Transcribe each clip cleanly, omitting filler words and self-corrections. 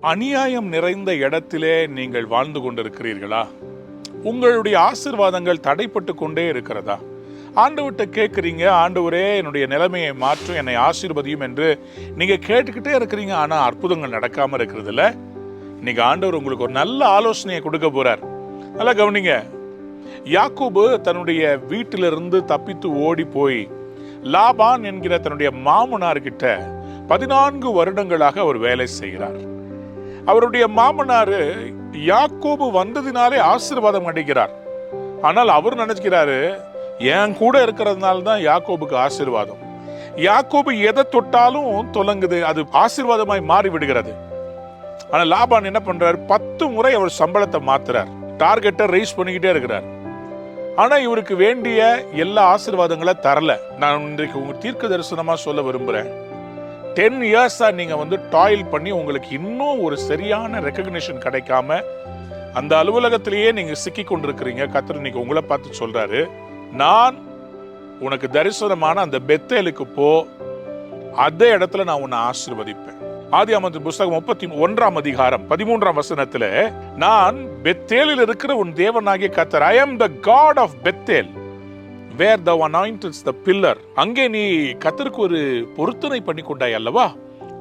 அநியாயம் நிறைந்த இடத்திலே நீங்கள் வாழ்ந்து கொண்டிருக்கிறீர்களா? உங்களுடைய ஆசீர்வாதங்கள் தடைப்பட்டு கொண்டே இருக்கிறதா? ஆண்டவர்கிட்ட கேட்குறீங்க, ஆண்டவரே என்னுடைய நிலைமையை மாற்றும், என்னை ஆசீர்வதியும் என்று நீங்க கேட்டுக்கிட்டே இருக்கிறீங்க. ஆனா அற்புதங்கள் நடக்காம இருக்கிறது இல்ல. இன்னைக்கு ஆண்டவர் உங்களுக்கு ஒரு நல்ல ஆலோசனையை கொடுக்க போறார். நல்லா கவனிங்க. யாக்கோபு தன்னுடைய வீட்டிலிருந்து தப்பித்து ஓடி போய் லாபான் என்கிற தன்னுடைய மாமனார்கிட்ட 14 வருடங்களாக அவர் வேலை செய்கிறார். அவருடைய மாமனாரு யாக்கோபு வந்ததினாலே ஆசீர்வாதம் அடைகிறார். ஆனால் அவர் நினைக்கிறாரு, என் கூட இருக்கிறதுனால தான் யாக்கோபுக்கு ஆசீர்வாதம். யாக்கோபு எதை தொட்டாலும் தொலங்குது, அது ஆசீர்வாதமாய் மாறி விடுகிறது. ஆனா லாபான் என்ன பண்றாரு? 10 முறை அவர் சம்பளத்தை மாத்துறார், டார்கெட்டை ரைஸ் பண்ணிக்கிட்டே இருக்கிறார். ஆனா இவருக்கு வேண்டிய எல்லா ஆசீர்வாதங்களை தரல. நான் இன்றைக்கு உங்க தீர்க்க தரிசனமா சொல்ல விரும்புறேன். 10 இயர்ஸா நீங்க டாயில் பண்ணி உங்களுக்கு இன்னும் ஒரு சரியான ரெகக்னிஷன் கிடைக்காம அந்த அலுவலகத்திலேயே நீங்க சிக்கி கொண்டிருக்கிறீங்க. கர்த்தர் இன்னைக்கு உங்களை பார்த்து சொல்றாரு, நான் உனக்கு தரிசனமான அந்த பெத்தேலுக்கு போ, அதே இடத்துல நான் உன்னை ஆசீர்வதிப்பேன். ஆதியாகமத்தின் புத்தகம் 31ஆம் அதிகாரம் 13ஆம் வசனத்துல, நான் பெத்தேலில் இருக்கிற உன் தேவனாகிய கர்த்தர், I am the God of Bethel where thou anointest the pillar. அங்கே நீ கர்த்தருக்கு ஒரு பொருத்தனை பண்ணி கொண்டாய் அல்லவா,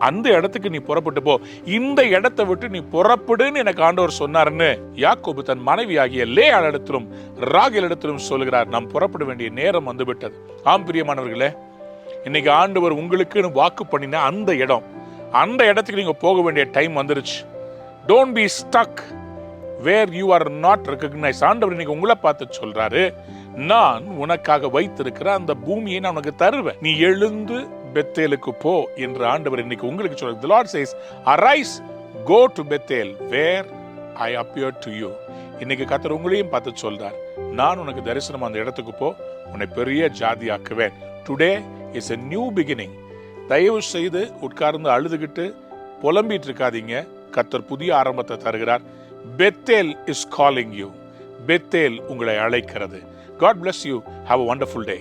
அந்த இடத்துக்கு நீ புறப்பட்டு போ, இந்த இடத்தை விட்டு நீ புறப்படுன்னு எனக்கு ஆண்டவர் சொன்னார்னு யாக்கோபு தன் மனைவியாகிய லேயாளிடத்திலும் ராகேலிடத்திலும் சொல்கிறார். நாம் புறப்பட வேண்டிய நேரம் வந்துவிட்டது. ஆம் பிரியமானவர்களே, இன்னைக்கு ஆண்டவர் உங்களுக்குன்னு வாக்கு பண்ணின அந்த இடத்துக்கு நீங்க போக வேண்டிய டைம் வந்துருச்சு. Don't be stuck where you are not recognise. ஆண்டவர் இன்னைக்கு உங்களை பார்த்து சொல்றாரு, நான் உனக்காக வைத்திருக்கிற அந்த பூமியை நான் உனக்கு தருவேன், நீ எழுந்து பெத்தேலுக்கு போ என்று ஆண்டவர் இன்னைக்கு உங்களுக்கு சொல்றார். The Lord says, arise, go to Bethel where I appeared to you. இன்னைக்கு கர்த்தர் உங்களையும் பார்த்து சொல்றார், நான் உனக்கு தரிசனம் அந்த இடத்துக்கு போ, உன்னை பெரிய ஜாதியாக்குவேன். Today is a new beginning. தயவு செய்து உட்கார்ந்து அழுதுகிட்டு புலம்பிட்டு இருக்காதீங்க. கர்த்தர் புதிய ஆரம்பத்தை தருகிறார். Bethel is calling you. Bethel உங்களை அழைக்கிறது. God bless you. Have a wonderful day.